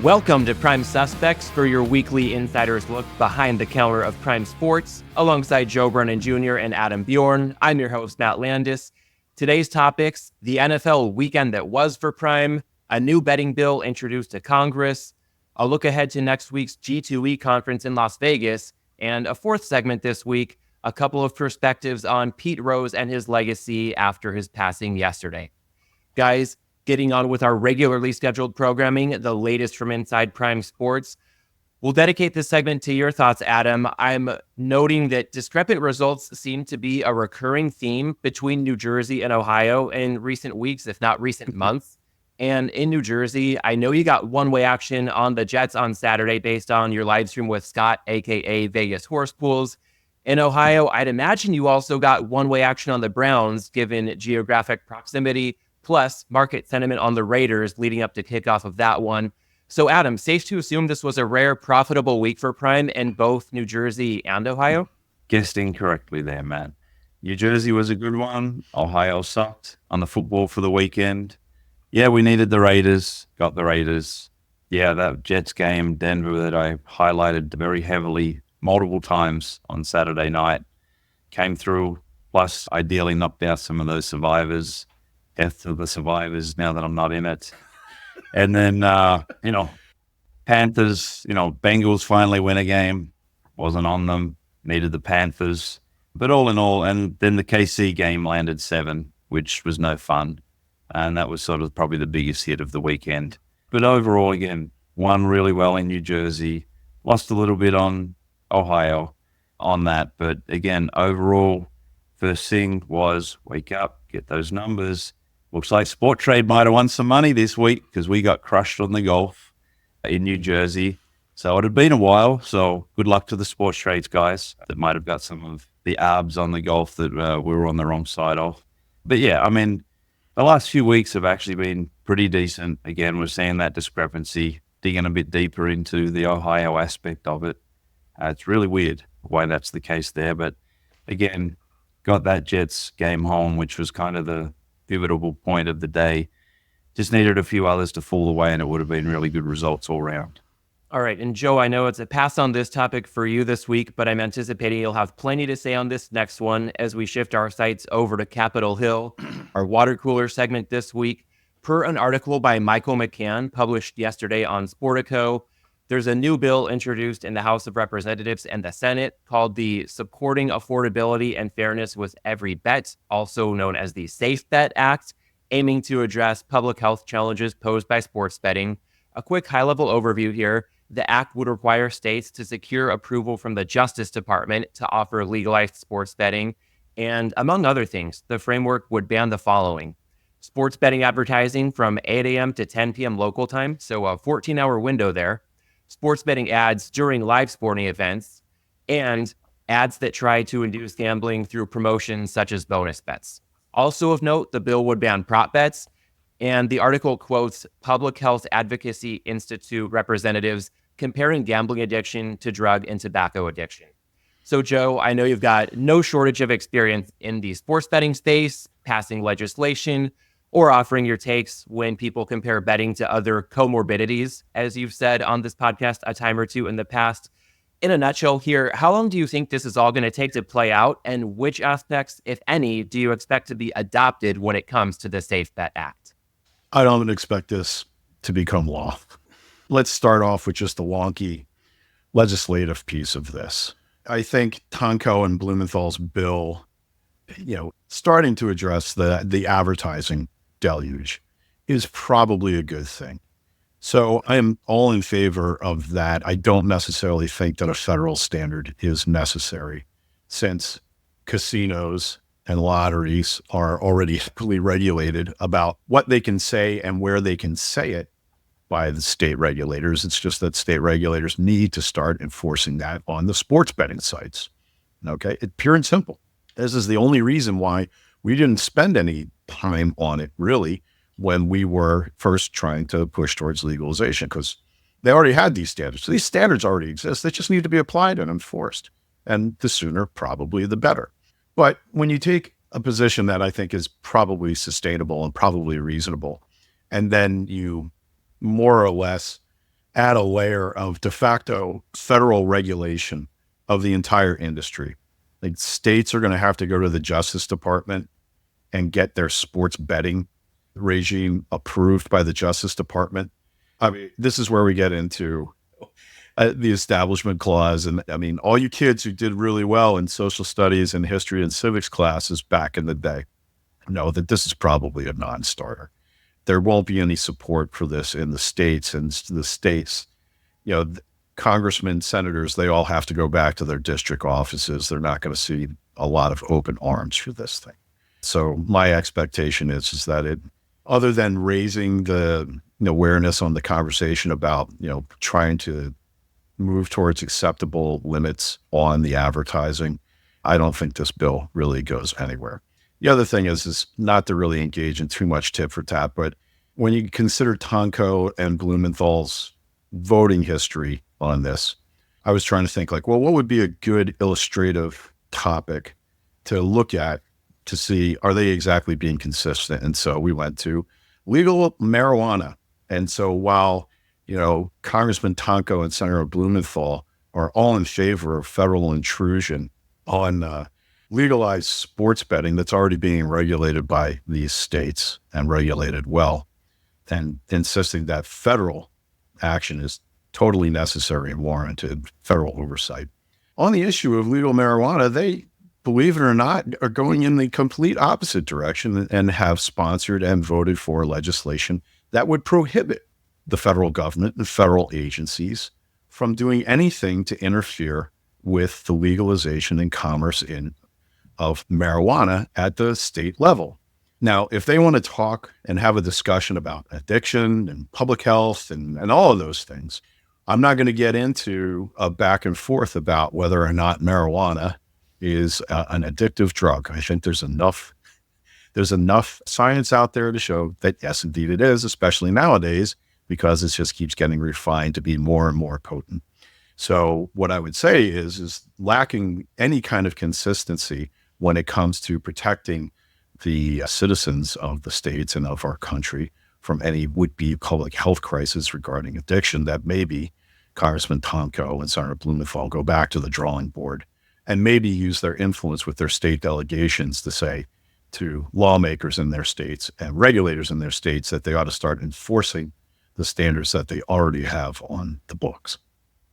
Welcome to Prime Suspects for your weekly insider's look behind the counter of Prime Sports. Alongside Joe Brennan Jr. and Adam Bjorn, I'm your host, Matt Landis. Today's topics: the NFL weekend that was for Prime, a new betting bill introduced to Congress, a look ahead to next week's G2E conference in Las Vegas, and a fourth segment this week, a couple of perspectives on Pete Rose and his legacy after his passing yesterday. Guys, getting on with our regularly scheduled programming, the latest from Inside Prime Sports. We'll dedicate this segment to your thoughts, Adam. I'm noting that discrepant results seem to be a recurring theme between New Jersey and Ohio in recent weeks, if not recent months. And in New Jersey, I know you got one-way action on the Jets on Saturday based on your live stream with Scott, aka Vegas Horse Pools. In Ohio, I'd imagine you also got one-way action on the Browns, given geographic proximity, plus market sentiment on the Raiders leading up to kickoff of that one. So Adam, safe to assume this was a rare, profitable week for Prime in both New Jersey and Ohio? Guessed incorrectly there, man. New Jersey was a good one. Ohio sucked on the football for the weekend. Yeah, we needed the Raiders, got the Raiders. Yeah, that Jets game, Denver, that I highlighted very heavily multiple times on Saturday night, came through, plus ideally knocked out some of those survivors. Death to the survivors now that I'm not in it. And then, Panthers, Bengals finally win a game. Wasn't on them. Needed the Panthers. But all in all, and then the KC game landed 7, which was no fun. And that was sort of probably the biggest hit of the weekend. But overall, again, won really well in New Jersey. Lost a little bit on Ohio on that. But again, overall, first thing was wake up, get those numbers. Looks like Sport Trade might have won some money this week because we got crushed on the golf in New Jersey. So it had been a while. So good luck to the Sports Trades guys that might have got some of the arbs on the golf that we were on the wrong side of. But yeah, I mean, the last few weeks have actually been pretty decent. Again, we're seeing that discrepancy, digging a bit deeper into the Ohio aspect of it. It's really weird why that's the case there. But again, got that Jets game home, which was kind of the pivotal point of the day. Just needed a few others to fall away, and it would have been really good results all around. All right, and Joe, I know it's a pass on this topic for you this week, but I'm anticipating you'll have plenty to say on this next one as we shift our sights over to Capitol Hill, our water cooler segment this week. Per an article by Michael McCann published yesterday on Sportico, there's a new bill introduced in the House of Representatives and the Senate called the Supporting Affordability and Fairness with Every Bet, also known as the Safe Bet Act, aiming to address public health challenges posed by sports betting. A quick high-level overview here. The act would require states to secure approval from the Justice Department to offer legalized sports betting. And among other things, the framework would ban the following: sports betting advertising from 8 a.m. to 10 p.m. local time, so a 14-hour window there. Sports betting ads during live sporting events, and ads that try to induce gambling through promotions such as bonus bets. Also of note, the bill would ban prop bets, and the article quotes Public Health Advocacy Institute representatives comparing gambling addiction to drug and tobacco addiction. So, Joe, I know you've got no shortage of experience in the sports betting space, passing legislation, or offering your takes when people compare betting to other comorbidities, as you've said on this podcast a time or two in the past. In a nutshell here, how long do you think this is all going to take to play out, and which aspects, if any, do you expect to be adopted when it comes to the Safe Bet Act? I don't expect this to become law. Let's start off with just the wonky legislative piece of this. I think Tonko and Blumenthal's bill, starting to address the advertising deluge is probably a good thing. So I am all in favor of that. I don't necessarily think that a federal standard is necessary, since casinos and lotteries are already heavily regulated about what they can say and where they can say it by the state regulators. It's just that state regulators need to start enforcing that on the sports betting sites. Okay, it's pure and simple. This is the only reason why we didn't spend any time on it, really, when we were first trying to push towards legalization, because they already had these standards. So these standards already exist. They just need to be applied and enforced. And the sooner, probably the better. But when you take a position that I think is probably sustainable and probably reasonable, and then you more or less add a layer of de facto federal regulation of the entire industry. Like states are going to have to go to the Justice Department and get their sports betting regime approved by the Justice Department. I mean, this is where we get into the Establishment Clause. And I mean, all you kids who did really well in social studies and history and civics classes back in the day know that this is probably a non-starter. There won't be any support for this in the states, and the states, congressmen, senators, they all have to go back to their district offices. They're not going to see a lot of open arms for this thing. So my expectation is that it, other than raising the awareness on the conversation about, trying to move towards acceptable limits on the advertising, I don't think this bill really goes anywhere. The other thing is not to really engage in too much tit for tat, but when you consider Tonko and Blumenthal's voting history on this, I was trying to think what would be a good illustrative topic to look at to see, are they exactly being consistent? And so we went to legal marijuana. And so while, Congressman Tonko and Senator Blumenthal are all in favor of federal intrusion on legalized sports betting that's already being regulated by these states and regulated well, and insisting that federal action is totally necessary and warranted, federal oversight. On the issue of legal marijuana, they, believe it or not, are going in the complete opposite direction and have sponsored and voted for legislation that would prohibit the federal government and federal agencies from doing anything to interfere with the legalization and commerce of marijuana at the state level. Now, if they want to talk and have a discussion about addiction and public health and all of those things, I'm not going to get into a back and forth about whether or not marijuana is an addictive drug. I think there's enough science out there to show that, yes, indeed it is, especially nowadays, because it just keeps getting refined to be more and more potent. So what I would say is lacking any kind of consistency when it comes to protecting the citizens of the states and of our country from any would-be public health crisis regarding addiction, that maybe Congressman Tonko and Senator Blumenthal go back to the drawing board and maybe use their influence with their state delegations to say to lawmakers in their states and regulators in their states that they ought to start enforcing the standards that they already have on the books.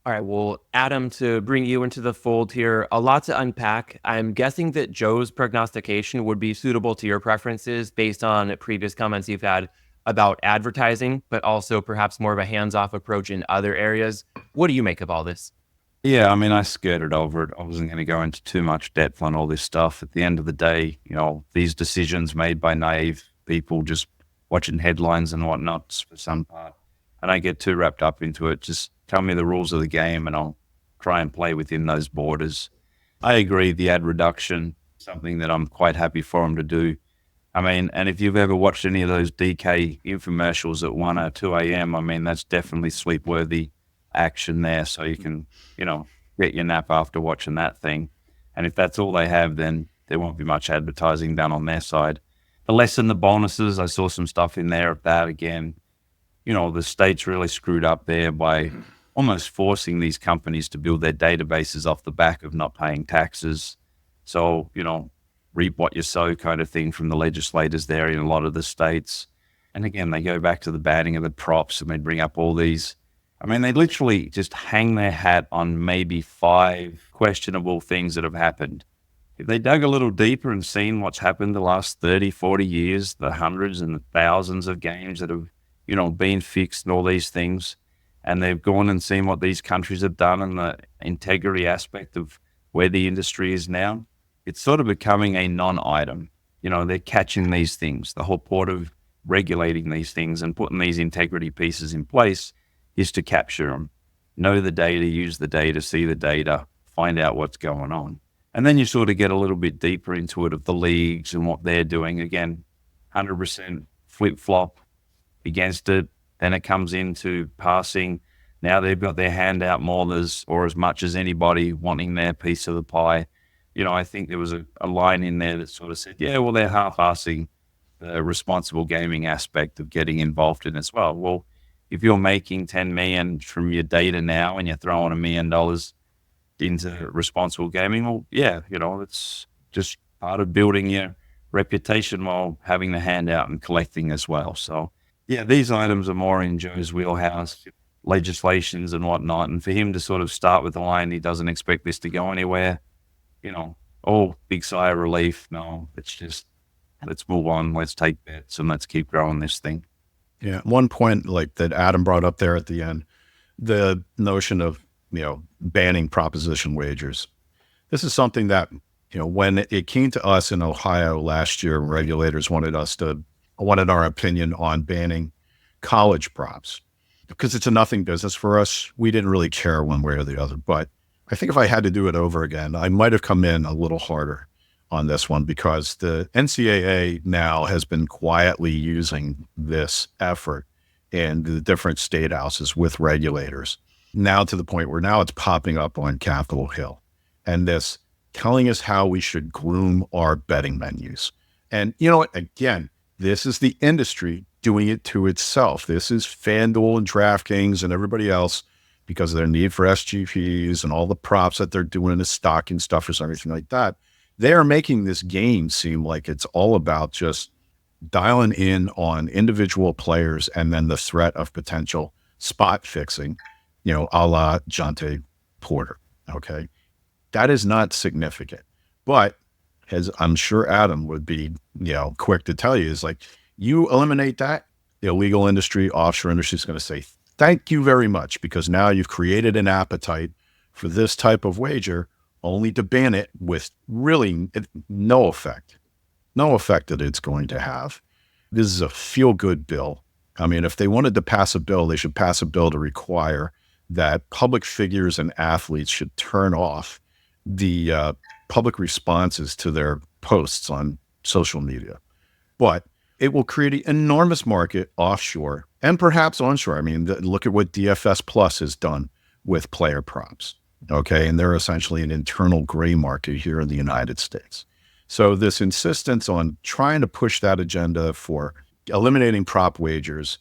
All right, well, Adam, to bring you into the fold here, a lot to unpack. I'm guessing that Joe's prognostication would be suitable to your preferences based on previous comments you've had about advertising, but also perhaps more of a hands-off approach in other areas. What do you make of all this? Yeah, I mean, I skirted over it. I wasn't going to go into too much depth on all this stuff. At the end of the day, these decisions made by naive people just watching headlines and whatnot for some part. I don't get too wrapped up into it. Just tell me the rules of the game and I'll try and play within those borders. I agree, the ad reduction, something that I'm quite happy for them to do. I mean, and if you've ever watched any of those DK infomercials at 1 or 2 a.m., I mean, that's definitely sleep-worthy action there. So you can, get your nap after watching that thing. And if that's all they have, then there won't be much advertising done on their side. The lessen the bonuses, I saw some stuff in there of that again. The state's really screwed up there by almost forcing these companies to build their databases off the back of not paying taxes. So, reap what you sow kind of thing from the legislators there in a lot of the states. And again, they go back to the banning of the props and they bring up all these. I mean, they literally just hang their hat on maybe 5 questionable things that have happened. If they dug a little deeper and seen what's happened the last 30, 40 years, the hundreds and the thousands of games that have, been fixed and all these things, and they've gone and seen what these countries have done and the integrity aspect of where the industry is now, it's sort of becoming a non-item. They're catching these things. The whole point of regulating these things and putting these integrity pieces in place is to capture them, know the data, use the data, see the data, find out what's going on. And then you sort of get a little bit deeper into it of the leagues and what they're doing. Again, 100% flip-flop against it. Then it comes into passing. Now they've got their hand out more as much as anybody wanting their piece of the pie. I think there was a line in there that sort of said, yeah, well, they're half-assing the responsible gaming aspect of getting involved in as well. Well, if you're making 10 million from your data now and you're throwing $1 million into responsible gaming, well, yeah, it's just part of building your reputation while having the hand out and collecting as well. So yeah, these items are more in Joe's wheelhouse, legislations and whatnot. And for him to sort of start with the line, he doesn't expect this to go anywhere, big sigh of relief. No, it's just, let's move on. Let's take bets and let's keep growing this thing. Yeah. One point like that Adam brought up there at the end, the notion of, banning proposition wagers. This is something that, when it came to us in Ohio last year, regulators wanted our opinion on banning college props because it's a nothing business for us. We didn't really care one way or the other, but I think if I had to do it over again, I might have come in a little harder on this one because the NCAA now has been quietly using this effort in the different state houses with regulators, now to the point where now it's popping up on Capitol Hill and this telling us how we should groom our betting menus. And you know what? Again, this is the industry doing it to itself. This is FanDuel and DraftKings and everybody else because of their need for SGPs and all the props that they're doing in the stocking stuffers and everything like that. They are making this game seem like it's all about just dialing in on individual players and then the threat of potential spot fixing, a la Jonte Porter. Okay. That is not significant. But as I'm sure Adam would be, quick to tell you, is like, you eliminate that, the illegal industry, offshore industry is going to say, thank you very much, because now you've created an appetite for this type of wager, only to ban it with really no effect that it's going to have. This is a feel-good bill. I mean, if they wanted to pass a bill, they should pass a bill to require that public figures and athletes should turn off the public responses to their posts on social media. But it will create an enormous market offshore and perhaps onshore. I mean, look at what DFS Plus has done with player props. Okay. And they're essentially an internal gray market here in the United States. So this insistence on trying to push that agenda for eliminating prop wagers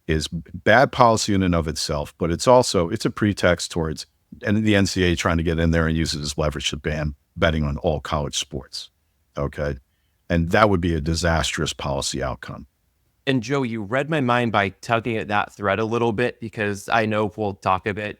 is bad policy in and of itself, but it's a pretext towards, and the NCAA trying to get in there and use it as leverage to ban betting on all college sports. Okay. And that would be a disastrous policy outcome. And Joe, you read my mind by tugging at that thread a little bit, because I know we'll talk a bit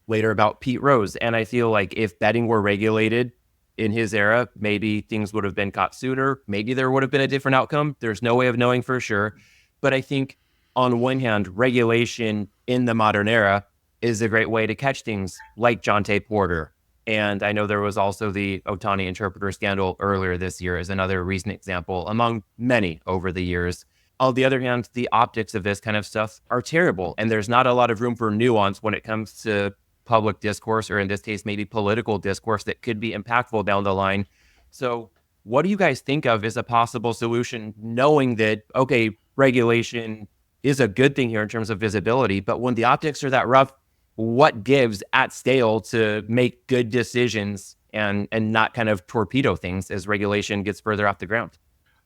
later about Pete Rose. And I feel like if betting were regulated in his era, maybe things would have been caught sooner. Maybe there would have been a different outcome. There's no way of knowing for sure. But I think on one hand, regulation in the modern era is a great way to catch things like Jonte Porter. And I know there was also the Ohtani interpreter scandal earlier this year as another recent example among many over the years. On the other hand, the optics of this kind of stuff are terrible. And there's not a lot of room for nuance when it comes to public discourse, or in this case, maybe political discourse that could be impactful down the line. So what do you guys think of as a possible solution, knowing that, okay, regulation is a good thing here in terms of visibility, but when the optics are that rough, what gives at scale to make good decisions and not kind of torpedo things as regulation gets further off the ground?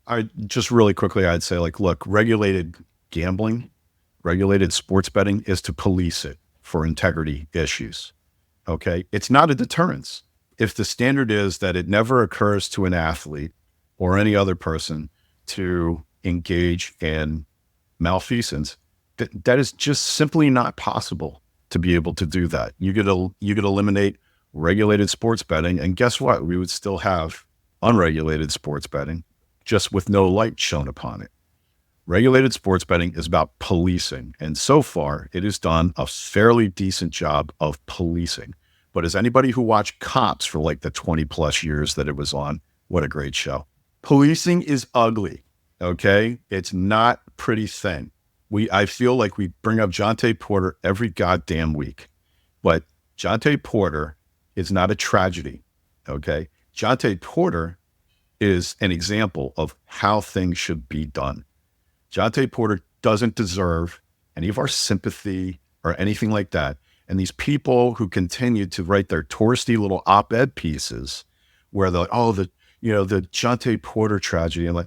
I just really quickly, I'd say, like, look, regulated gambling, regulated sports betting is to police it for integrity issues. Okay. It's not a deterrence. If the standard is that it never occurs to an athlete or any other person to engage in malfeasance, that is just simply not possible to be able to do that. You could eliminate regulated sports betting, and guess what? We would still have unregulated sports betting, just with no light shown upon it. Regulated sports betting is about policing, and so far it has done a fairly decent job of policing. But as anybody who watched Cops for like the 20 plus years that it was on, what a great show. Policing is ugly, okay? It's not a pretty thing. I feel like we bring up Jonte Porter every goddamn week, but Jonte Porter is not a tragedy, okay? Jonte Porter is an example of how things should be done. Jonte Porter doesn't deserve any of our sympathy or anything like that. And these people who continue to write their touristy little op-ed pieces where the Jonte Porter tragedy, and like,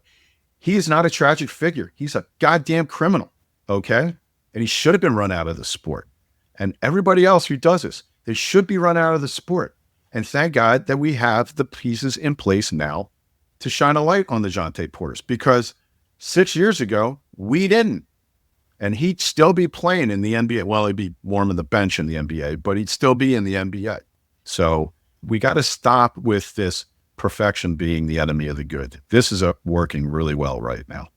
he is not a tragic figure. He's a goddamn criminal. Okay. and he should have been run out of the sport. And everybody else who does this, they should be run out of the sport. And thank God that we have the pieces in place now to shine a light on the Jonte Porters, because 6 years ago, we didn't. And he'd still be playing in the NBA. Well, he'd be warming the bench in the NBA, but he'd still be in the NBA. So we got to stop with this perfection being the enemy of the good. This is working really well right now.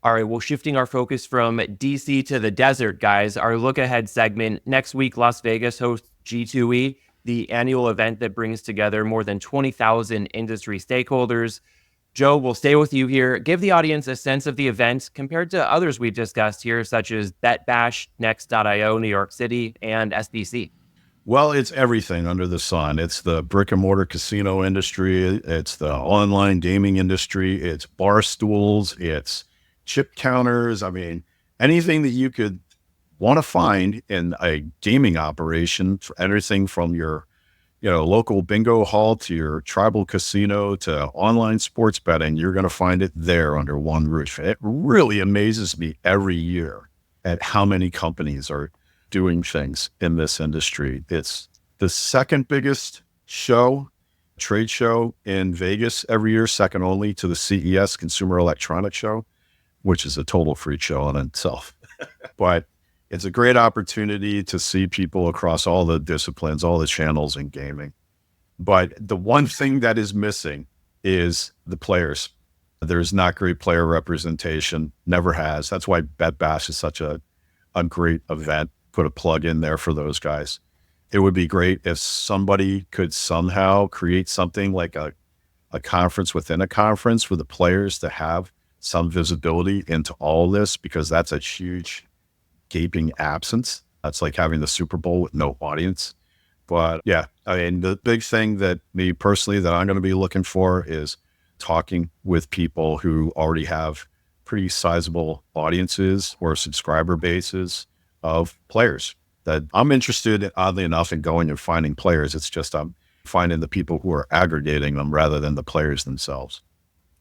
All right, well, shifting our focus from DC to the desert, guys, our look ahead segment. Next week, Las Vegas hosts G2E, the annual event that brings together more than 20,000 industry stakeholders. Joe, we'll stay with you here. Give the audience a sense of the event compared to others we've discussed here, such as Bet Bash, Next.io, New York City, and SBC. Well, it's everything under the sun. It's the brick and mortar casino industry. It's the online gaming industry. It's bar stools. It's chip counters. I mean, anything that you could want to find in a gaming operation, everything from your local bingo hall to your tribal casino to online sports betting, you're going to find it there under one roof. It really amazes me every year at how many companies are doing things in this industry. It's the second biggest trade show in Vegas every year, second only to the CES, Consumer Electronics Show, which is a total freak show in itself. But it's a great opportunity to see people across all the disciplines, all the channels in gaming. But the one thing that is missing is the players. There's not great player representation, never has. That's why Bet Bash is such a great event. Put a plug in there for those guys. It would be great if somebody could somehow create something like a conference within a conference for the players to have some visibility into all this, because that's a huge gaping absence. That's like having the Super Bowl with no audience. But yeah, I mean, the big thing that me personally that I'm going to be looking for is talking with people who already have pretty sizable audiences or subscriber bases of players. That I'm interested, oddly enough, in going and finding players. It's just I'm finding the people who are aggregating them rather than the players themselves.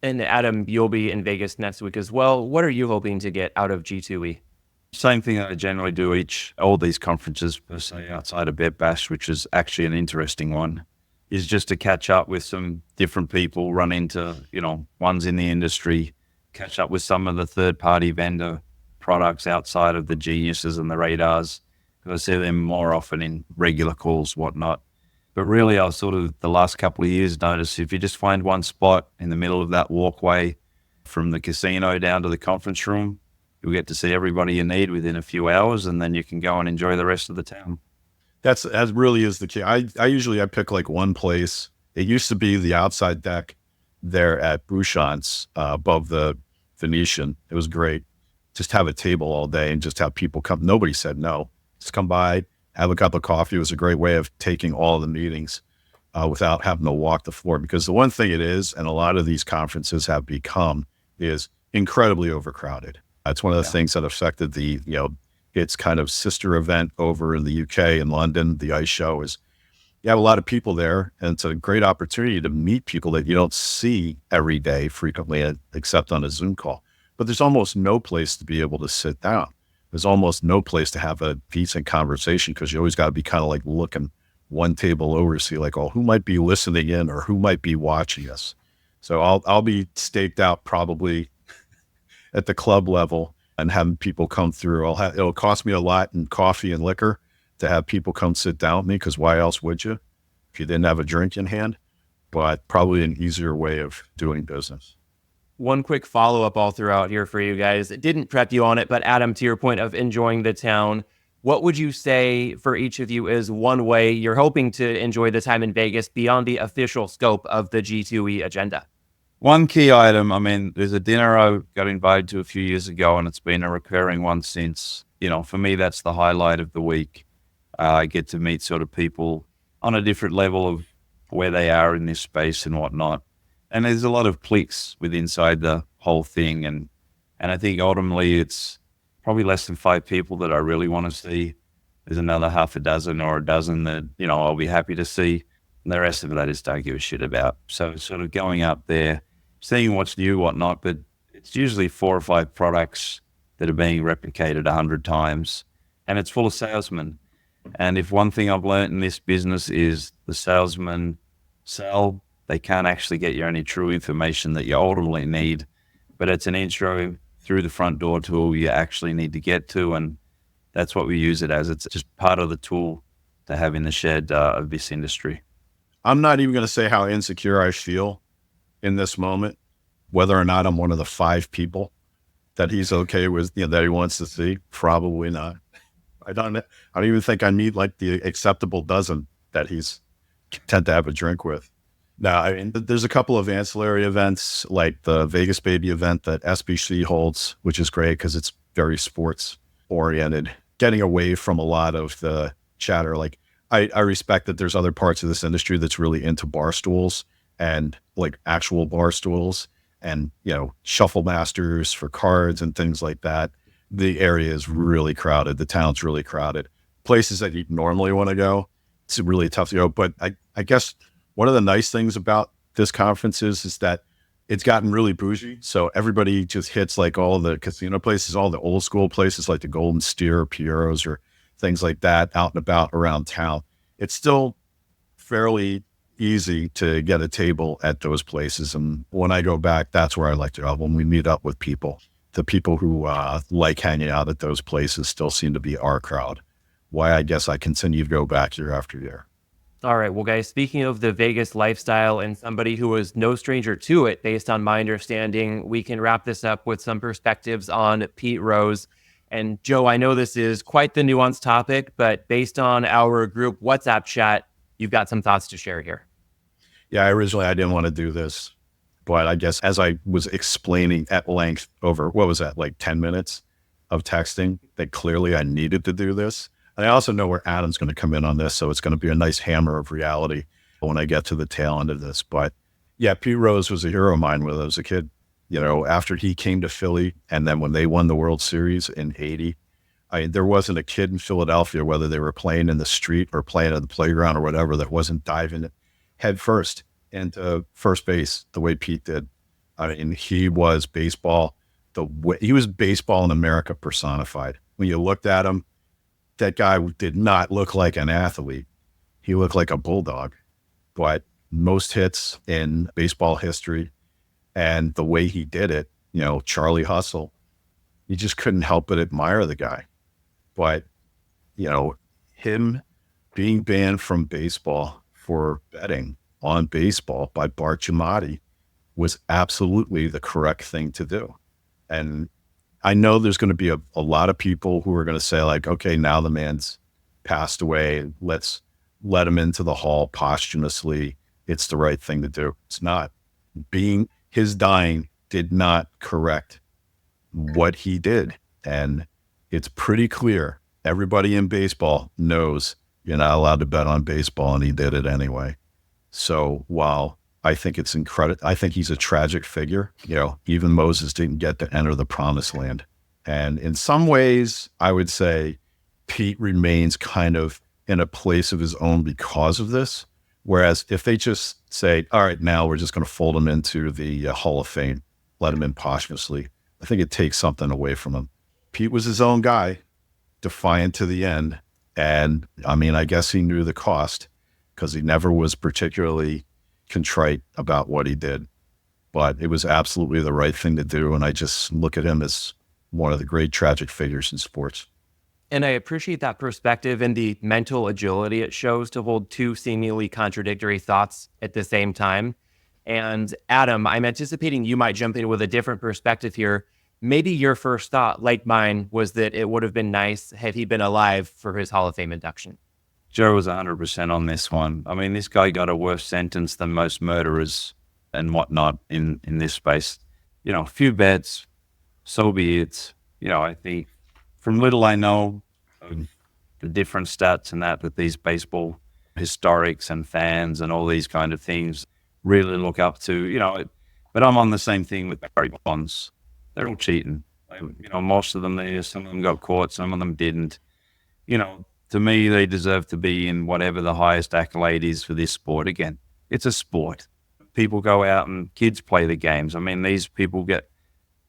And Adam, you'll be in Vegas next week as well. What are you hoping to get out of G2E? Same thing I generally do all these conferences, per se, outside of Bet Bash, which is actually an interesting one, is just to catch up with some different people, run into, ones in the industry, catch up with some of the third-party vendor products outside of the geniuses and the radars, because I see them more often in regular calls, whatnot. But really, I've sort of, the last couple of years, noticed if you just find one spot in the middle of that walkway from the casino down to the conference room, you'll get to see everybody you need within a few hours, and then you can go and enjoy the rest of the town. That really is the key. I usually pick like one place. It used to be the outside deck there at Bouchant's above the Venetian. It was great. Just have a table all day and just have people come. Nobody said no. Just come by, have a cup of coffee. It was a great way of taking all the meetings without having to walk the floor. Because the one thing it is, and a lot of these conferences have become, is incredibly overcrowded. That's one of the things that affected its kind of sister event over in the UK in London, the ICE show, is you have a lot of people there, and it's a great opportunity to meet people that you don't see every day frequently, except on a Zoom call. But there's almost no place to be able to sit down. There's almost no place to have a decent conversation, because you always got to be kind of like looking one table over to see like, oh, who might be listening in or who might be watching us. So I'll be staked out probably at the club level and having people come through. It'll cost me a lot in coffee and liquor to have people come sit down with me, because why else would you if you didn't have a drink in hand? But probably an easier way of doing business. One quick follow-up all throughout here for you guys. It didn't prep you on it, but Adam, to your point of enjoying the town, what would you say for each of you is one way you're hoping to enjoy the time in Vegas beyond the official scope of the G2E agenda? One key item, I mean, there's a dinner I got invited to a few years ago, and it's been a recurring one since. For me, that's the highlight of the week. I get to meet sort of people on a different level of where they are in this space and whatnot. And there's a lot of cliques inside the whole thing. And I think ultimately it's probably less than 5 people that I really want to see. There's another half a dozen or a dozen that, I'll be happy to see. And the rest of it, I just don't give a shit about. So sort of going up there, seeing what's new, whatnot, but it's usually 4 or 5 products that are being replicated 100 times, and it's full of salesmen. And if one thing I've learned in this business is the salesmen sell, they can't actually get you any true information that you ultimately need, but it's an intro through the front door to all you actually need to get to, and that's what we use it as. It's just part of the tool to have in the shed of this industry. I'm not even going to say how insecure I feel in this moment, whether or not I'm one of the 5 people that he's okay with, that he wants to see. Probably not. I don't even think I need like the acceptable dozen that he's content to have a drink with. Now, I mean, there's a couple of ancillary events like the Vegas Baby event that SBC holds, which is great because it's very sports oriented, getting away from a lot of the chatter. Like I respect that there's other parts of this industry that's really into bar stools and like actual bar stools and, shuffle masters for cards and things like that. The area is really crowded. The town's really crowded. Places that you normally want to go, it's really tough to go. But I guess one of the nice things about this conference is that it's gotten really bougie. So everybody just hits like all the casino places, all the old school places like the Golden Steer, Piero's, or things like that out and about around town. It's still fairly easy to get a table at those places. And when I go back, that's where I like to go. When we meet up with people, the people who like hanging out at those places still seem to be our crowd. Why I guess I continue to go back year after year. All right. Well, guys, speaking of the Vegas lifestyle and somebody who was no stranger to it, based on my understanding, we can wrap this up with some perspectives on Pete Rose. And Joe, I know this is quite the nuanced topic, but based on our group WhatsApp chat, you've got some thoughts to share here. Yeah, originally I didn't want to do this, but I guess as I was explaining at length over, what was that, like 10 minutes of texting, that clearly I needed to do this. And I also know where Adam's going to come in on this, so it's going to be a nice hammer of reality when I get to the tail end of this. But yeah, Pete Rose was a hero of mine when I was a kid. After he came to Philly, and then when they won the World Series in '80, there wasn't a kid in Philadelphia, whether they were playing in the street or playing at the playground or whatever, that wasn't diving head first into first base the way Pete did. I mean, he was baseball. He was baseball in America personified. When you looked at him, that guy did not look like an athlete. He looked like a bulldog. But most hits in baseball history, and the way he did it, Charlie Hustle, you just couldn't help but admire the guy. But, him being banned from baseball for betting on baseball by Bart Giamatti was absolutely the correct thing to do. And I know there's going to be a lot of people who are going to say like, okay, now the man's passed away. Let's let him into the hall posthumously. It's the right thing to do. It's not. His dying did not correct what he did. And it's pretty clear. Everybody in baseball knows you're not allowed to bet on baseball, and he did it anyway. So while I think it's incredible, I think he's a tragic figure. Even Moses didn't get to enter the promised land. And in some ways, I would say Pete remains kind of in a place of his own because of this. Whereas if they just say, all right, now we're just going to fold him into the Hall of Fame, let him in posthumously, I think it takes something away from him. Pete was his own guy, defiant to the end. And I mean, I guess he knew the cost because he never was particularly contrite about what he did. But it was absolutely the right thing to do. And I just look at him as one of the great tragic figures in sports. And I appreciate that perspective and the mental agility it shows to hold two seemingly contradictory thoughts at the same time. And Adam, I'm anticipating you might jump in with a different perspective here. Maybe your first thought, like mine, was that it would have been nice had he been alive for his Hall of Fame induction. Joe was 100% on this one. I mean, this guy got a worse sentence than most murderers and whatnot in this space. A few bets, so be it. I think from little I know of the different stats and that these baseball historics and fans and all these kind of things really look up to, but I'm on the same thing with Barry Bonds. They're all cheating. Most of them, some of them got caught, some of them didn't. To me, they deserve to be in whatever the highest accolade is for this sport. Again, it's a sport. People go out and kids play the games. I mean, these people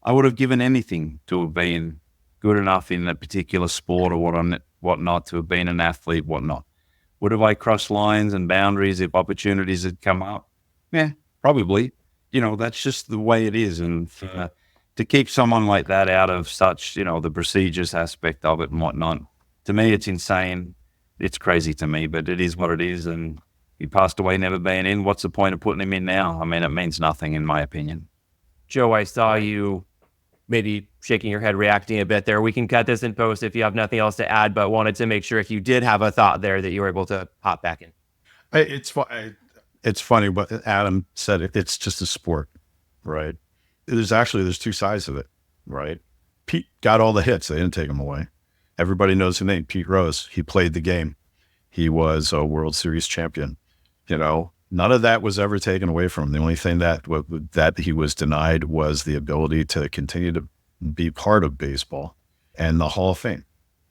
I would have given anything to have been good enough in a particular sport or whatnot to have been an athlete, whatnot. Would have I crossed lines and boundaries if opportunities had come up? Yeah, probably. That's just the way it is. And to keep someone like that out of such, the prestigious aspect of it and whatnot, to me, it's insane. It's crazy to me, but it is what it is. And he passed away never being in. What's the point of putting him in now? I mean, it means nothing in my opinion. Joe, I saw you maybe shaking your head, reacting a bit there. We can cut this in post if you have nothing else to add, but wanted to make sure if you did have a thought there that you were able to hop back in. It's funny, but Adam said it's just a sport, right? There's two sides of it, right? Pete got all the hits. They didn't take him away. Everybody knows the name, Pete Rose. He played the game. He was a World Series champion. None of that was ever taken away from him. The only thing that he was denied was the ability to continue to be part of baseball and the Hall of Fame.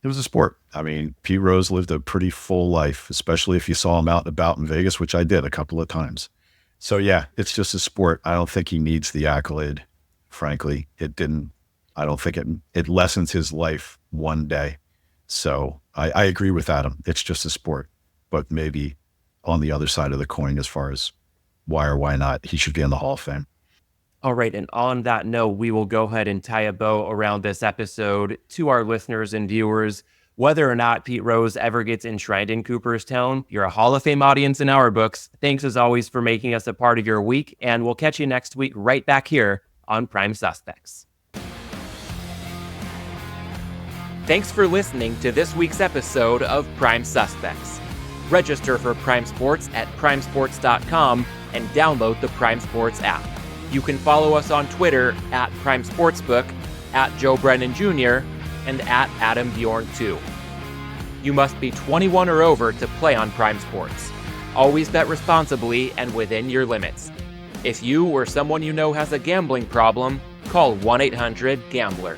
It was a sport. I mean, Pete Rose lived a pretty full life, especially if you saw him out and about in Vegas, which I did a couple of times. So yeah, it's just a sport. I don't think he needs the accolade. Frankly, I don't think it lessens his life one day. So I agree with Adam. It's just a sport, but maybe on the other side of the coin as far as why or why not he should be in the Hall of Fame. All right. And on that note, we will go ahead and tie a bow around this episode to our listeners and viewers. Whether or not Pete Rose ever gets enshrined in Cooperstown, you're a Hall of Fame audience in our books. Thanks as always for making us a part of your week. And we'll catch you next week right back here on Prime Suspects. Thanks for listening to this week's episode of Prime Suspects. Register for Prime Sports at primesports.com and download the Prime Sports app. You can follow us on Twitter at Prime Sportsbook, at Joe Brennan Jr., and at Adam Bjorn 2. You must be 21 or over to play on Prime Sports. Always bet responsibly and within your limits. If you or someone you know has a gambling problem, call 1-800-GAMBLER.